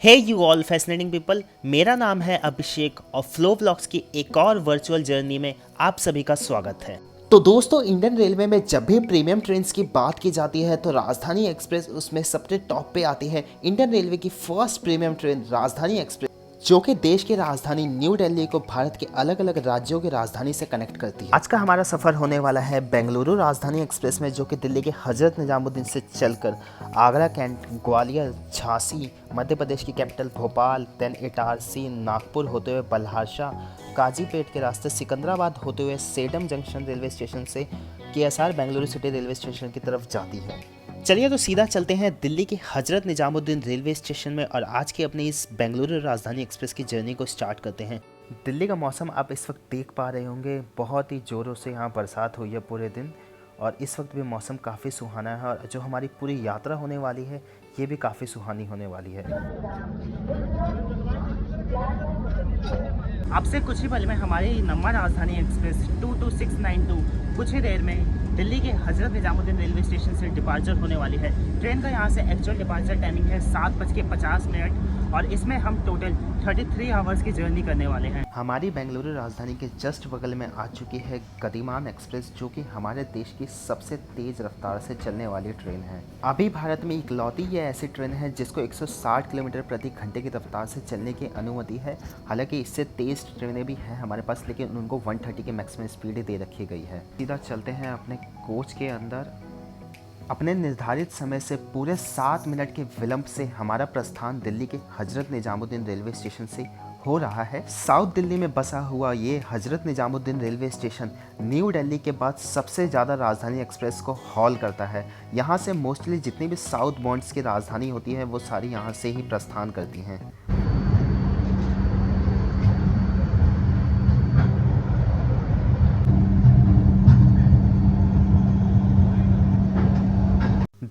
Hey you all fascinating people, मेरा नाम है अभिषेक और फ्लो व्लॉग्स की एक और वर्चुअल जर्नी में आप सभी का स्वागत है। तो दोस्तों, इंडियन रेलवे में जब भी प्रीमियम ट्रेन्स की बात की जाती है तो राजधानी एक्सप्रेस उसमें सबसे टॉप पे आती है। इंडियन रेलवे की फर्स्ट प्रीमियम ट्रेन राजधानी एक्सप्रेस, जो कि देश की राजधानी न्यू दिल्ली को भारत के अलग अलग राज्यों की राजधानी से कनेक्ट करती है। आज का हमारा सफर होने वाला है बेंगलुरु राजधानी एक्सप्रेस में, जो कि दिल्ली के हजरत निजामुद्दीन से चलकर आगरा, कैंट, ग्वालियर, झांसी, मध्य प्रदेश की कैपिटल भोपाल, देन इटारसी, नागपुर होते हुए बल्हारशाह, काजीपेट के रास्ते सिकंदराबाद होते हुए सेडम जंक्शन रेलवे स्टेशन से KSR Bengaluru city railway station की तरफ जाती है। चलिए तो सीधा चलते हैं दिल्ली के हजरत निजामुद्दीन रेलवे स्टेशन में और आज की अपनी इस बेंगलुरु राजधानी एक्सप्रेस की जर्नी को स्टार्ट करते हैं। दिल्ली का मौसम आप इस वक्त देख पा रहे होंगे, बहुत ही ज़ोरों से यहाँ बरसात हुई है पूरे दिन और इस वक्त भी मौसम काफ़ी सुहाना है और जो हमारी पूरी यात्रा होने वाली है ये भी काफ़ी सुहानी होने वाली है। आपसे कुछ ही पल में हमारी नम्मा राजधानी एक्सप्रेस 22692 कुछ ही देर में दिल्ली के हजरत निजामुद्दीन रेलवे स्टेशन से डिपार्चर होने वाली है। ट्रेन का यहाँ से एक्चुअल डिपार्चर टाइमिंग है 7:50 और इसमें हम टोटल 33 आवर्स की जर्नी करने वाले हैं। हमारी बेंगलुरु राजधानी के जस्ट बगल में आ चुकी है गतिमान एक्सप्रेस, जो कि हमारे देश की सबसे तेज़ रफ्तार से चलने वाली ट्रेन है। अभी भारत में इकलौती ये ऐसी ट्रेन है जिसको 160 किलोमीटर प्रति घंटे की रफ्तार से चलने की अनुमति है। हालांकि इससे तेज़ ट्रेनें भी हैं हमारे पास, लेकिन उनको 130 की मैक्सिमम स्पीड दे रखी गई है। सीधा चलते हैं अपने कोच के अंदर। अपने निर्धारित समय से पूरे 7 मिनट के विलंब से हमारा प्रस्थान दिल्ली के हजरत निजामुद्दीन रेलवे स्टेशन से हो रहा है। साउथ दिल्ली में बसा हुआ ये Hazrat Nizamuddin railway station new Delhi के बाद सबसे ज़्यादा राजधानी एक्सप्रेस को हॉल करता है। यहाँ से मोस्टली जितनी भी साउथ बॉन्ड्स की राजधानी होती है वो सारी यहाँ से ही प्रस्थान करती हैं।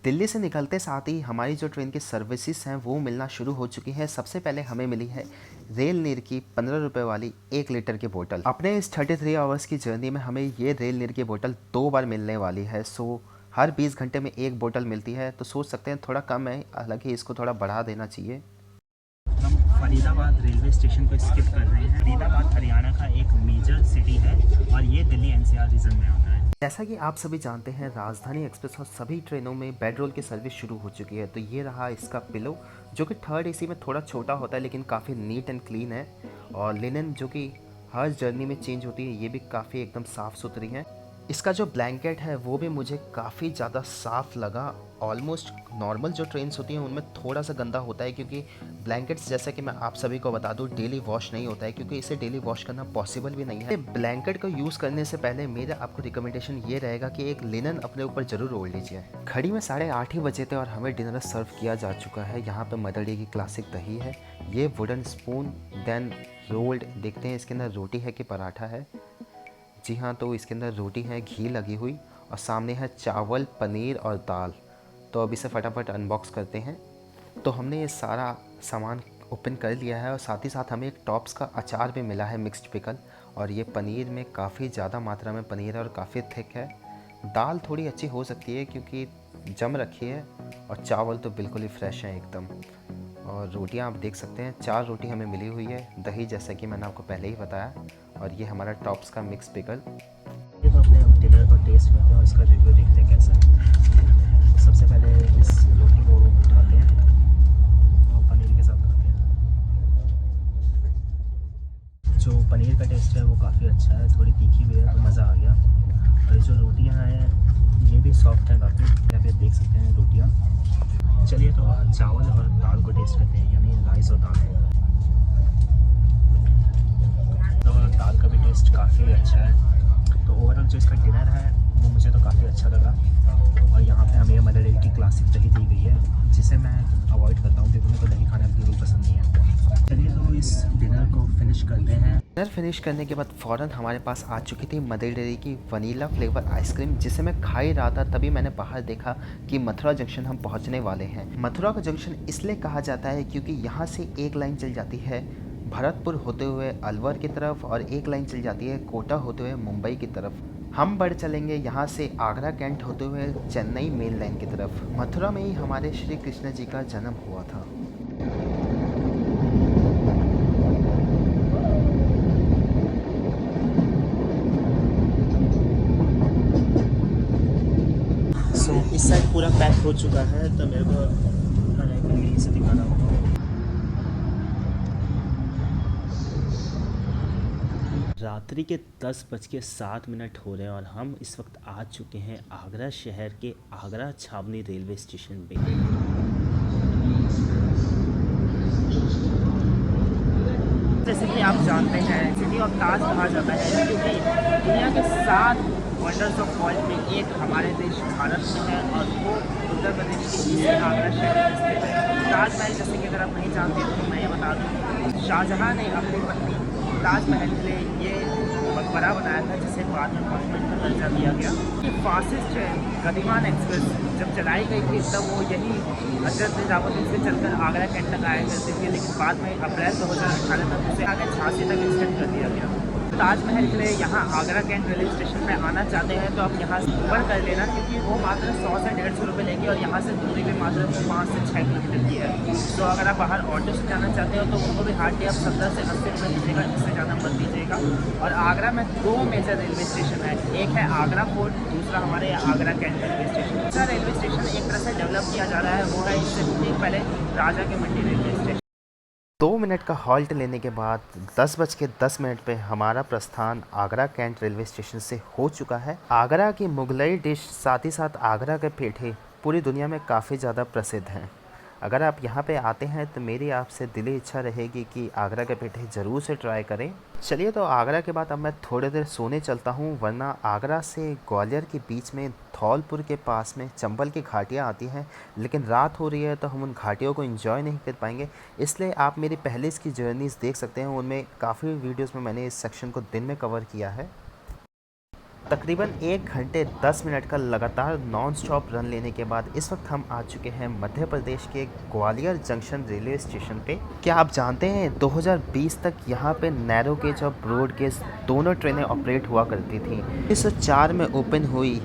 दिल्ली से निकलते साथ ही हमारी जो ट्रेन की सर्विसेज हैं वो मिलना शुरू हो चुकी है। सबसे पहले हमें मिली है रेल नीर की 15 रुपये वाली 1 लीटर की बोतल। अपने इस 33 आवर्स की जर्नी में हमें ये रेल नीर की बोतल 2 बार मिलने वाली है। सो हर 20 घंटे में एक बोतल मिलती है, तो सोच सकते हैं थोड़ा कम है, हालांकि इसको थोड़ा बढ़ा देना चाहिए। हम फरीदाबाद रेलवे स्टेशन को स्किप कर रहे हैं। फरीदाबाद हरियाणा का एक मेजर सिटी है और ये दिल्ली एनसीआर रीजन में आता है। जैसा कि आप सभी जानते हैं, राजधानी एक्सप्रेस और सभी ट्रेनों में बेड रोल की सर्विस शुरू हो चुकी है। तो ये रहा इसका पिलो, जो कि थर्ड एसी में थोड़ा छोटा होता है लेकिन काफ़ी नीट एंड क्लीन है। और लिनन जो कि हर जर्नी में चेंज होती है, ये भी काफ़ी एकदम साफ़ सुथरी है। इसका जो ब्लैंकेट है वो भी मुझे काफ़ी ज़्यादा साफ़ लगा। ऑलमोस्ट नॉर्मल जो ट्रेन्स होती हैं उनमें थोड़ा सा गंदा होता है, क्योंकि ब्लैंकेट्स, जैसा कि मैं आप सभी को बता दूं, डेली वॉश नहीं होता है, क्योंकि इसे डेली वॉश करना पॉसिबल भी नहीं है। ब्लैंकेट को यूज़ करने से पहले मेरा आपको रिकमेंडेशन ये रहेगा कि एक लिनन अपने ऊपर ज़रूर ओढ़ लीजिए। घड़ी में 8:30 ही बजे थे और हमें डिनर सर्व किया जा चुका है। यहाँ पर मदर डे की क्लासिक दही है, ये वुडन स्पून, देन रोल्ड, देखते हैं इसके अंदर रोटी है कि पराठा है। जी हाँ, तो इसके अंदर रोटी है घी लगी हुई और सामने है चावल, पनीर और दाल। तो अब इसे फटाफट अनबॉक्स करते हैं। तो हमने ये सारा सामान ओपन कर लिया है और साथ ही साथ हमें एक टॉप्स का अचार भी मिला है, मिक्स्ड पिकल। और ये पनीर में काफ़ी ज़्यादा मात्रा में पनीर है और काफ़ी थिक है। दाल थोड़ी अच्छी हो सकती है क्योंकि जम रखी है और चावल तो बिल्कुल ही फ्रेश हैं एकदम। और रोटियां आप देख सकते हैं, 4 रोटी हमें मिली हुई है। दही जैसा कि मैंने आपको पहले ही बताया, और ये हमारा टॉप्स का मिक्स पिकल। ये तो अपने डिनर का टेस्ट करते हैं और इसका रिव्यू देखते हैं कैसा है। तो सबसे पहले इस रोटी को उठाते हैं और पनीर के साथ खाते हैं। जो पनीर का टेस्ट है वो काफ़ी अच्छा है, थोड़ी तीखी भी है तो मज़ा आ गया। और जो रोटियाँ हैं ये भी सॉफ्ट हैं काफ़ी, या फिर देख सकते हैं रोटियाँ। चलिए तो चावल और दाल को टेस्ट करते हैं, यानी राइस और दाल। तो दाल का भी टेस्ट काफ़ी अच्छा है। तो ओवरऑल जो इसका डिनर है वो मुझे तो काफ़ी अच्छा लगा। और यहाँ पे हमें मदर डेयरी की क्लासिक दही दी गई है, जिसे मैं अवॉइड करता हूँ क्योंकि मुझे दही खाना बिल्कुल पसंद नहीं है। चलिए तो इस डिनर को फिनिश करते हैं। डिनर फिनिश करने के बाद फ़ौरन हमारे पास आ चुकी थी मदर डेयरी की वनीला फ्लेवर आइसक्रीम, जिसे मैं खा ही रहा था। तभी मैंने बाहर देखा कि मथुरा जंक्शन हम पहुँचने वाले हैं। मथुरा का जंक्शन इसलिए कहा जाता है क्योंकि यहाँ से एक लाइन चल जाती है भरतपुर होते हुए अलवर की तरफ और एक लाइन चल जाती है कोटा होते हुए मुंबई की तरफ। हम बढ़ चलेंगे यहाँ से आगरा कैंट होते हुए चेन्नई मेन लाइन की तरफ। मथुरा में ही हमारे श्री कृष्ण जी का जन्म हुआ था। हो चुका है, तो मेरे को मैं यहीं से दिखा रहा हूँ। रात्रि के 10:07 हो रहे हैं और हम इस वक्त आ चुके हैं आगरा शहर के आगरा छावनी रेलवे स्टेशन पे। जैसे कि आप जानते हैं सिटी ऑफ ताज कहा जाता है क्योंकि दुनिया के 7 वंडर्स ऑफ वर्ल्ड में एक हमारे देश भारत में है और वो उत्तर प्रदेश के इसी आगरा शहर में स्थित है। ताजमहल जैसे कि अगर आप नहीं जानते तो मैं ये बता दूँ, शाहजहाँ ने अपनी पत्नी ताजमहल के लिए ये मकबरा बनाया था जिसे बाद में मॉन्यूमेंट का दर्जा दिया गया। ये फास्टेस्ट ट्रेन गतिमान एक्सप्रेस जब चलाई गई थी तब वो यही हजरत निजामुद्दीन से चलकर आगरा कैंट तक आया करती थी, लेकिन बाद में अप्रैल 2018 तक उसे आगे झांसी तक एक्सटेंड कर दिया गया। ताजमहल के लिए यहाँ आगरा कैंट रेलवे स्टेशन पे आना चाहते हैं तो आप यहाँ से ऊबर कर लेना, क्योंकि वो मात्र 100 से 150 रुपये लेंगे और यहाँ से दूरी भी मात्र 5 से 6 किलोमीटर की है। तो अगर आप बाहर ऑटो से जाना चाहते हो तो उनको भी हार्डली आप 70 से 80 रुपये दीजिएगा, इससे ज़्यादा मत दीजिएगा। और आगरा में 2 मेजर रेलवे स्टेशन है, एक है आगरा फोर्ट, दूसरा हमारे आगरा कैंट रेलवे स्टेशन। दूसरा रेलवे स्टेशन एक तरह से डेवलप किया जा रहा है, वो है इससे ठीक पहले राजा के मंडी रेलवे स्टेशन। 2 मिनट का हॉल्ट लेने के बाद 10:10 पे हमारा प्रस्थान आगरा कैंट रेलवे स्टेशन से हो चुका है। आगरा की मुगलई डिश साथ ही साथ आगरा के पेठे पूरी दुनिया में काफ़ी ज़्यादा प्रसिद्ध हैं। अगर आप यहाँ पे आते हैं तो मेरी आपसे दिली इच्छा रहेगी कि आगरा के पेठे ज़रूर से ट्राई करें। चलिए, तो आगरा के बाद अब मैं थोड़ी देर सोने चलता हूँ, वरना आगरा से ग्वालियर के बीच में धौलपुर के पास में चंबल की घाटियाँ आती हैं, लेकिन रात हो रही है तो हम उन घाटियों को एंजॉय नहीं कर पाएंगे। इसलिए आप मेरी पहले इसकी जर्नीज़ देख सकते हैं, उनमें काफ़ी वीडियोज़ में मैंने इस सेक्शन को दिन में कवर किया है। तकरीबन 1 घंटे 10 मिनट का लगातार नॉन स्टॉप रन लेने के बाद इस वक्त हम आ चुके हैं मध्य प्रदेश के ग्वालियर जंक्शन रेलवे स्टेशन पे। क्या आप जानते हैं 2020 तक यहाँ पे नैरो गेज और ब्रॉड गेज दोनों ट्रेनें ऑपरेट हुआ करती थी। 1904 में ओपन हुई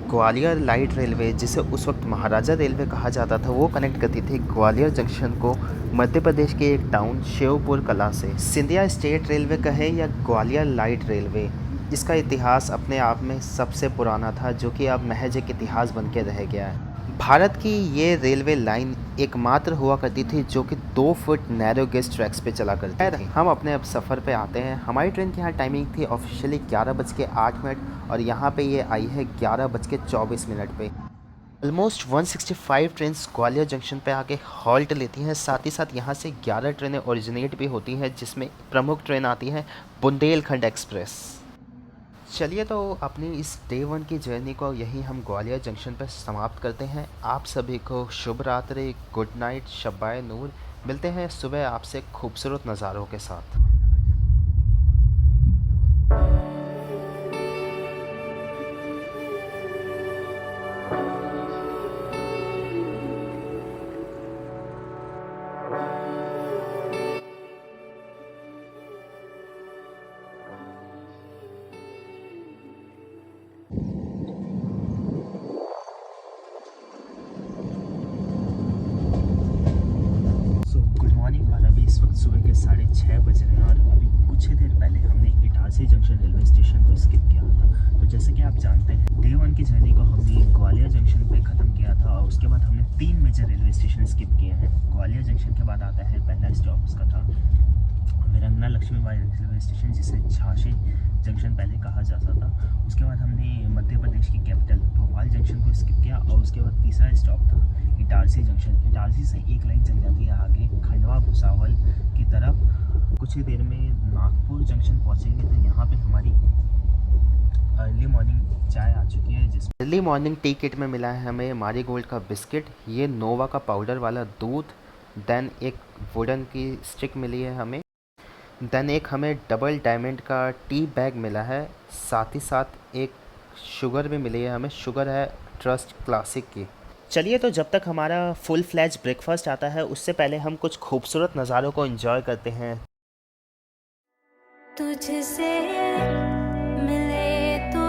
ग्वालियर लाइट रेलवे, जिसे उस वक्त महाराजा रेलवे कहा जाता था, वो कनेक्ट करती थी ग्वालियर जंक्शन को मध्य प्रदेश के एक टाउन शेवपुर कला से। सिंधिया स्टेट रेलवे कहे या ग्वालियर लाइट रेलवे, इसका इतिहास अपने आप में सबसे पुराना था, जो कि अब महज एक इतिहास बन के रह गया है। भारत की ये रेलवे लाइन एकमात्र हुआ करती थी जो कि 2 फुट नैरो गेज ट्रैक्स पे चला करती थी। हम अपने अब सफ़र पे आते हैं। हमारी ट्रेन की यहाँ टाइमिंग थी ऑफिशियली 11:08 और यहाँ पे ये आई है 11:24 पे। ऑलमोस्ट 165 ट्रेन ग्वालियर जंक्शन पे आके हॉल्ट लेती हैं। साथ ही साथ यहाँ से 11 ट्रेनें ओरिजिनेट भी होती हैं, जिसमें प्रमुख ट्रेन आती है बुंदेलखंड एक्सप्रेस। चलिए, तो अपनी इस डे 1 की जर्नी को यहीं हम ग्वालियर जंक्शन पर समाप्त करते हैं। आप सभी को शुभ रात्रि, गुड नाइट, शब्बाए नूर। मिलते हैं सुबह आपसे खूबसूरत नज़ारों के साथ। इस वक्त सुबह के 6:30 बज रहे हैं और अभी कुछ ही देर पहले हमने इटारसी जंक्शन रेलवे स्टेशन को स्किप किया था। तो जैसे कि आप जानते हैं डे 1 की जर्नी को हमने ग्वालियर जंक्शन पे ख़त्म किया था और उसके बाद हमने 3 मेजर रेलवे स्टेशन स्किप किए हैं। ग्वालियर जंक्शन के बाद आता है पहला स्टॉप, उसका था विरंगना लक्ष्मीबाई रेलवे स्टेशन, जिसे झांसी जंक्शन पहले कहा जाता था। उसके बाद हमने मध्य प्रदेश की कैपिटल भोपाल जंक्शन को स्किप किया और उसके बाद तीसरा स्टॉप था इटारसी जंक्शन। इटारसी से एक लाइन चल जाती है आगे खंडवा भुसावल की तरफ। कुछ ही देर में नागपुर जंक्शन पहुंचेंगे तो यहाँ पे हमारी अर्ली मॉर्निंग चाय आ चुकी है। जिस अर्ली मॉर्निंग टी किट में मिला है हमें मारी गोल्ड का बिस्किट, ये नोवा का पाउडर वाला दूध, देन एक वुडन की स्टिक मिली है हमें, देन एक हमें डबल डायमंड का टी बैग मिला है, साथ ही साथ एक शुगर भी मिली है हमें। शुगर है ट्रस्ट क्लासिक की। चलिए, तो जब तक हमारा फुल फ्लैज ब्रेकफास्ट आता है उससे पहले हम कुछ खूबसूरत नज़ारों को एंजॉय करते हैं। तुझसे मिले तो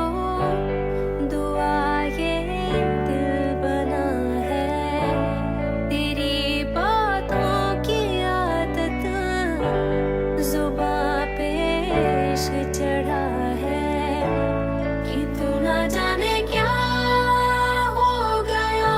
दुआ ये दिल बना है, तेरी बातों की आदत जुबां पे इश्क चढ़ा है कि तू ना जाने क्या हो गया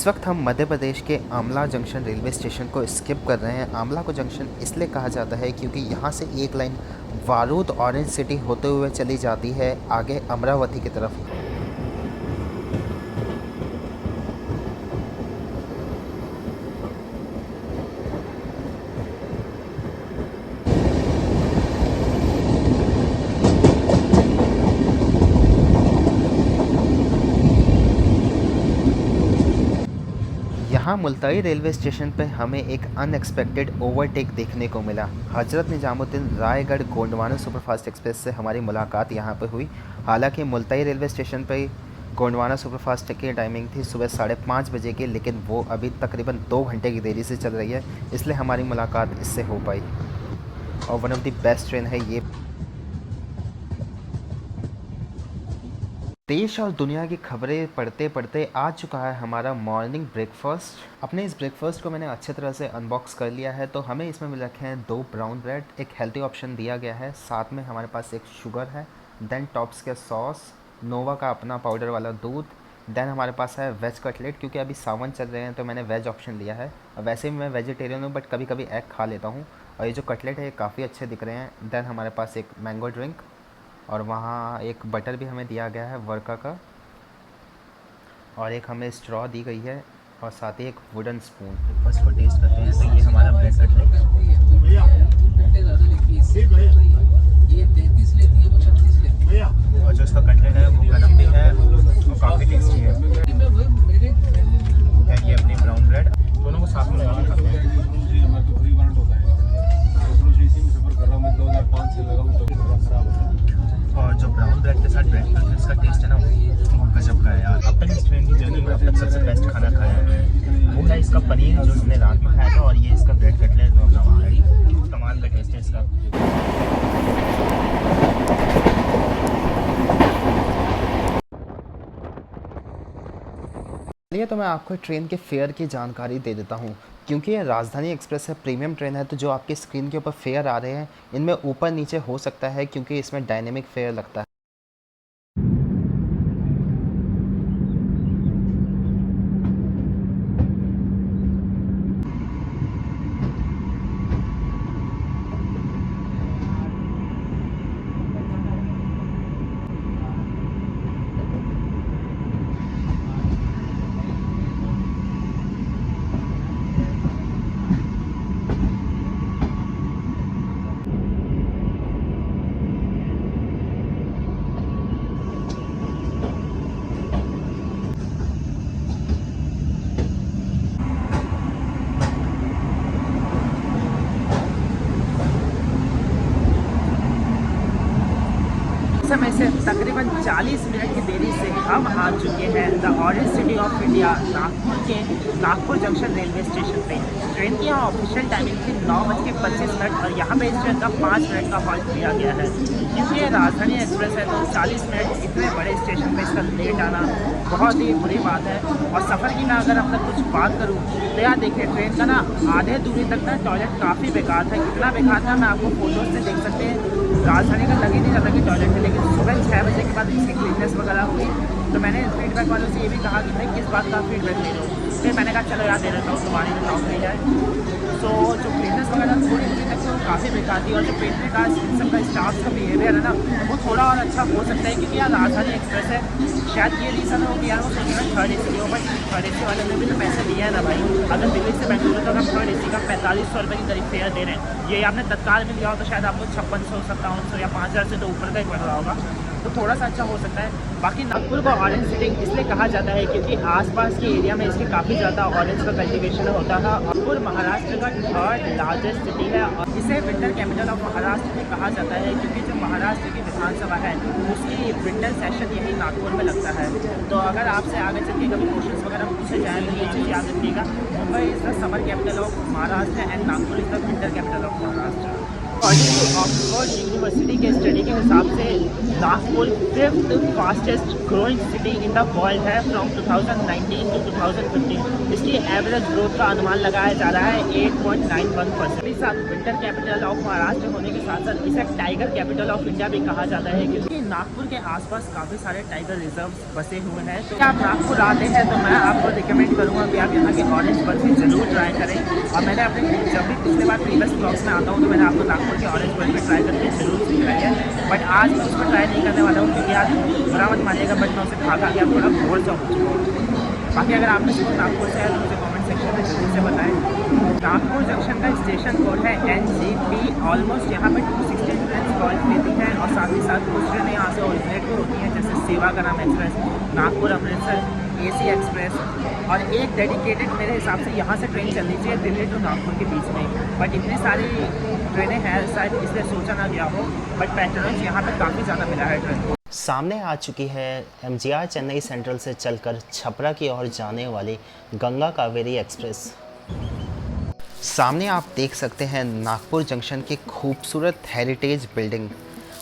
इस वक्त हम मध्य प्रदेश के आमला जंक्शन रेलवे स्टेशन को स्किप कर रहे हैं। आमला को जंक्शन इसलिए कहा जाता है क्योंकि यहाँ से एक लाइन वारूद ऑरेंज सिटी होते हुए चली जाती है आगे अमरावती की तरफ। यहाँ मुल्ताई रेलवे स्टेशन पर हमें एक अनएक्सपेक्टेड ओवरटेक देखने को मिला। हजरत निजामुद्दीन रायगढ़ गोंडवाना सुपरफास्ट एक्सप्रेस से हमारी मुलाकात यहाँ पर हुई। हालांकि मुल्ताई रेलवे स्टेशन पर गोंडवाना सुपरफास्ट की टाइमिंग थी सुबह 5:30 बजे की, लेकिन वो अभी तकरीबन 2 घंटे की देरी से चल रही है, इसलिए हमारी मुलाकात इससे हो पाई। और one of the best train है ये। देश और दुनिया की खबरें पढ़ते पढ़ते आ चुका है हमारा मॉर्निंग ब्रेकफास्ट। अपने इस ब्रेकफास्ट को मैंने अच्छे तरह से अनबॉक्स कर लिया है। तो हमें इसमें मिल रखे हैं 2 ब्राउन ब्रेड, एक हेल्थी ऑप्शन दिया गया है, साथ में हमारे पास एक शुगर है, देन टॉप्स के सॉस, नोवा का अपना पाउडर वाला दूध, देन हमारे पास है वेज कटलेट। क्योंकि अभी सावन चल रहे हैं तो मैंने वेज ऑप्शन लिया है। वैसे भी मैं वेजिटेरियन हूँ बट कभी कभी एग खा लेता हूँ। और ये जो कटलेट है ये काफ़ी अच्छे दिख रहे हैं। देन हमारे पास एक मैंगो ड्रिंक और वहाँ एक बटर भी हमें दिया गया है वर्का का, और एक हमें स्ट्रॉ दी गई है और साथ ही एक वुडन स्पून। फर्स्ट को टेस्ट करते हैं। तो ये हमारा ब्रेड कटलेट और जो इसका कटलेट है वो गरम भी है और काफ़ी टेस्टी है। ये अपनी ब्राउन ब्रेड दोनों को साथ में लगा के खाते हैं। और जो ब्राउन ब्रेड के साथ ब्रेड कटलेट इसका टेस्ट है ना वो गजब का है यार। अब तक इस ट्रेन की जर्नी में अब तक सबसे बेस्ट खाना खाया है वो है इसका पनीर जो हमने रात में खाया था, और ये इसका ब्रेड कटलेट और ब्राउन ब्रेड कमाल का टेस्ट है इसका। चलिए तो मैं आपको ट्रेन के फेयर की जानकारी दे देता हूँ। क्योंकि ये राजधानी एक्सप्रेस है, प्रीमियम ट्रेन है, तो जो आपके स्क्रीन के ऊपर फेयर आ रहे हैं इनमें ऊपर नीचे हो सकता है क्योंकि इसमें डायनेमिक फेयर लगता है। समय से तकरीबन 40 मिनट की देरी से हम आ चुके हैं the orange city of India Nagpur के नागपुर जंक्शन रेलवे स्टेशन पे। ट्रेन की यहाँ ऑफिशियल टाइमिंग थी 9:25 और यहाँ पे इस ट्रेन का 5 मिनट का हॉल्ट दिया गया है। क्योंकि ये राजधानी एक्सप्रेस है तो 40 मिनट इतने बड़े स्टेशन पे इसका लेट आना बहुत ही बुरी बात है। और सफ़र की मैं अगर अब तक कुछ बात करूँ तो यार देखिए ट्रेन का ना आधे दूरी तक ना टॉयलेट काफ़ी बेकार था। कितना बेकार था मैं आपको फोटोज से देख सकते हैं। राजधानी का लगे नहीं जाता कि टॉयलेट है, लेकिन सुबह 6 बजे के बाद इसकी क्लीननेस वगैरह हुई तो मैंने फीडबैक वालों से ये भी कहा कि भाई किस बात का फीडबैक ले लो। फिर मैंने कहा चलो यार दे देता हूँ तुम्हारी में नॉक नहीं जाए। तो जो क्लीननेस वगैरह थोड़ी दूरी तक तो काफ़ी बेकार थी। और जो पेट में का इन सब का स्टाफ का बिहेवियर है ना वो थोड़ा और अच्छा हो सकता है क्योंकि यार राजधानी एक्सप्रेस है। शायद ये रीज़न हो कि यार वो सोच रहे हैं थर्ड AC हो, बट थर्ड AC वाले में भी तो पैसे दिए हैं ना भाई। अगर दिल्ली से बेंगलुरु तक हम थर्ड AC का 4500 रुपये की करीब फेयर दे रहे हैं। ये आपने तत्काल में लिया हो तो शायद आपको 5600 5700 या 5000 से तो ऊपर का ही पड़ रहा होगा, तो थोड़ा सा अच्छा हो सकता है। बाकी नागपुर को ऑरेंज सिटी इसलिए कहा जाता है क्योंकि आसपास के एरिया में इसके काफ़ी ज़्यादा ऑरेंज का कल्टीवेशन होता है। नागपुर महाराष्ट्र का 3rd लार्जेस्ट सिटी है और इसे विंटर कैपिटल ऑफ महाराष्ट्र भी कहा जाता है क्योंकि जो महाराष्ट्र की विधानसभा है उसकी विंटर सेशन यही नागपुर में लगता है। तो अगर आपसे आगे चल के कभी क्वेश्चन वगैरह पूछे जाए तो ये चीज़ याद रखिएगा, Mumbai is the summer capital of Maharashtra and Nagpur is the winter capital of Maharashtra. According to Oxford university के स्टडी के हिसाब से Nagpur 5th fastest growing city in the world है फ्रॉम 2019 टू 2015। इसकी एवरेज ग्रोथ का अनुमान लगाया जा रहा है 8.91%। इस साथ विंटर कैपिटल ऑफ महाराष्ट्र होने के साथ साथ इसे टाइगर कैपिटल ऑफ इंडिया भी कहा जाता है, क्योंकि नागपुर के आसपास काफ़ी सारे टाइगर रिजर्व बसे हुए हैं। तो आप नागपुर आते हैं तो मैं आपको रिकमेंड करूँगा कि आप यहाँ के ऑरेंज बर्फी ज़रूर ट्राई करें। और मैंने अपने जब भी पिछले बार प्रीवियस ब्लॉग्स में आता हूँ तो मैंने आपको नागपुर की ऑरेंज बर्फी ट्राई करके जरूर सिखाई है, बट आज मैं उसको ट्राई नहीं करने वाला हूँ क्योंकि आज बुरा मत मानिएगा, बट मैं उसे खा के आप थोड़ा बोर सा हो चुका हूँ। बाकी अगर आपने सिर्फ नागपुर से है तो मुझे कमेंट सेक्शन में जरूर से बताएं। नागपुर जंक्शन का स्टेशन कोड है NGP। ऑलमोस्ट यहाँ पर 216 ट्रेन कॉल लेती हैं और साथ ही साथ कुछ ट्रेनें यहाँ से ओरिजिनेट भी होती हैं, जैसे Sevagram express, Nagpur Amritsar AC express, और एक डेडिकेटेड मेरे हिसाब से यहाँ से ट्रेन चलनी चाहिए दिल्ली टू नागपुर के बीच में, बट इतनी सारी ट्रेनें हैं शायद इसलिए सोचा ना गया हो, बट पैटर्न यहाँ पे काफ़ी ज़्यादा मिला है ट्रेन को। सामने आ चुकी है MGR चेन्नई सेंट्रल से चलकर छपरा की ओर जाने वाली गंगा कावेरी एक्सप्रेस। सामने आप देख सकते हैं नागपुर जंक्शन की खूबसूरत हेरिटेज बिल्डिंग,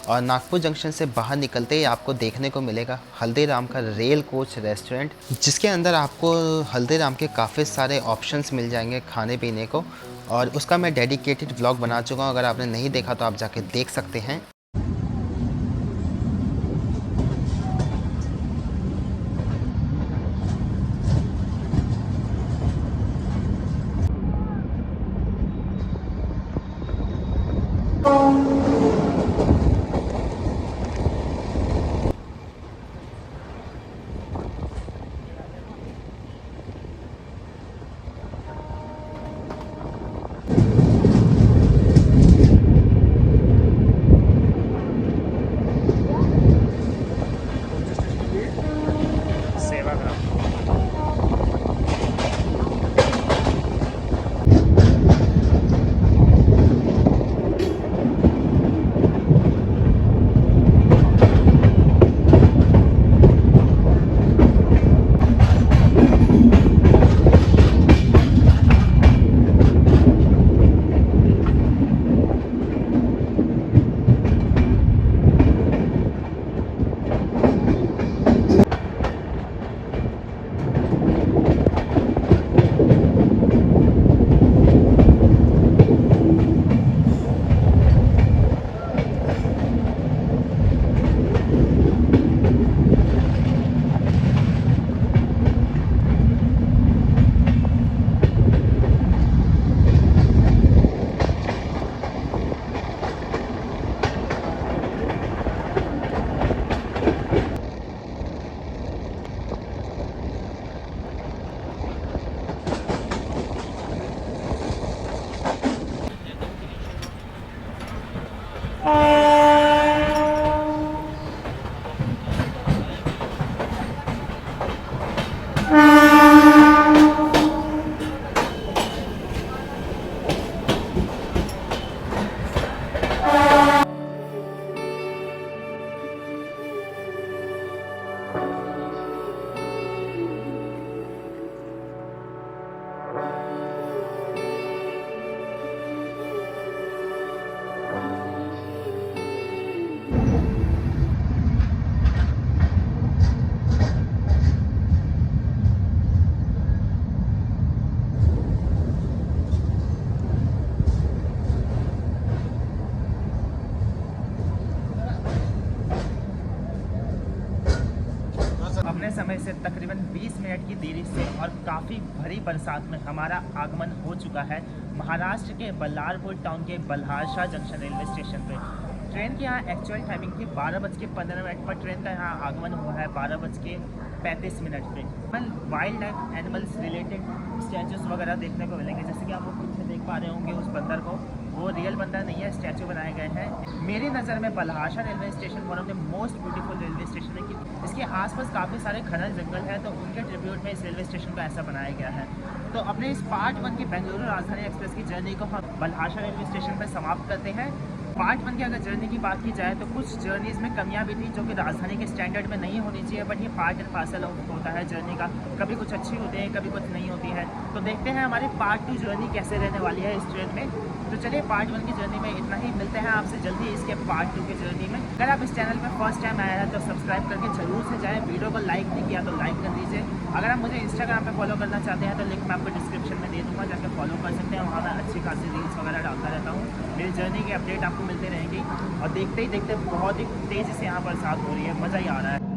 और नागपुर जंक्शन से बाहर निकलते ही आपको देखने को मिलेगा हल्दीराम का रेल कोच रेस्टोरेंट, जिसके अंदर आपको हल्दीराम के काफ़ी सारे ऑप्शंस मिल जाएंगे खाने पीने को, और उसका मैं डेडिकेटेड व्लॉग बना चुका हूँ। अगर आपने नहीं देखा तो आप जाके देख सकते हैं। अपने समय से तकरीबन 20 मिनट की देरी से और काफ़ी भरी बरसात में हमारा आगमन हो चुका है महाराष्ट्र के बल्लारपुर टाउन के बल्हारशाह जंक्शन रेलवे स्टेशन पे। ट्रेन की यहाँ एक्चुअल टाइमिंग थी 12:15 पर, ट्रेन का यहाँ आगमन हुआ है 12:35 पे। Wild life animals related statues वगैरह देखने को मिलेंगे, जैसे कि आप वो पीछे देख पा रहे होंगे उस बंदर को, वो रियल बंदर नहीं है, स्टैचू बनाए गए हैं। मेरी नज़र में Ballarshah railway station one of the most beautiful railway station है कि इसके आसपास काफ़ी सारे घना जंगल है, तो उनके ट्रिब्यूट में इस रेलवे स्टेशन को ऐसा बनाया गया है। तो अपने इस पार्ट 1 की बेंगलुरु राजधानी एक्सप्रेस की जर्नी को हम बल्हारशाह रेलवे स्टेशन पर समाप्त करते हैं। पार्ट 1 की अगर जर्नी की बात की जाए तो कुछ जर्नीज़ में कमियां भी थी जो कि राजधानी के स्टैंडर्ड में नहीं होनी चाहिए, बट ये पार्ट एंड पार्सल होता है जर्नी का। कभी कुछ अच्छी होती है, कभी कुछ नहीं होती है। तो देखते हैं हमारी पार्ट 2 जर्नी कैसे रहने वाली है इस ट्रेन में। तो चलिए पार्ट 1 की जर्नी में इतना ही, मिलते हैं आपसे जल्दी इसके पार्ट 2 की जर्नी में। अगर आप इस चैनल में फर्स्ट टाइम आया है तो सब्सक्राइब करके जरूर से जाएँ, वीडियो को लाइक नहीं किया तो लाइक कर दीजिए। अगर आप मुझे इंस्टाग्राम पे फॉलो करना चाहते हैं तो लिंक मैं आपको डिस्क्रिप्शन में दे दूँगा, जाकर फॉलो कर सकते हैं। वहाँ मैं अच्छी खासी रील्स वगैरह डालता रहता हूँ, मेरी जर्नी की अपडेट आपको मिलते रहेंगी। और देखते ही देखते बहुत ही तेज़ी से यहाँ बरसात हो रही है, मज़ा ही आ रहा है।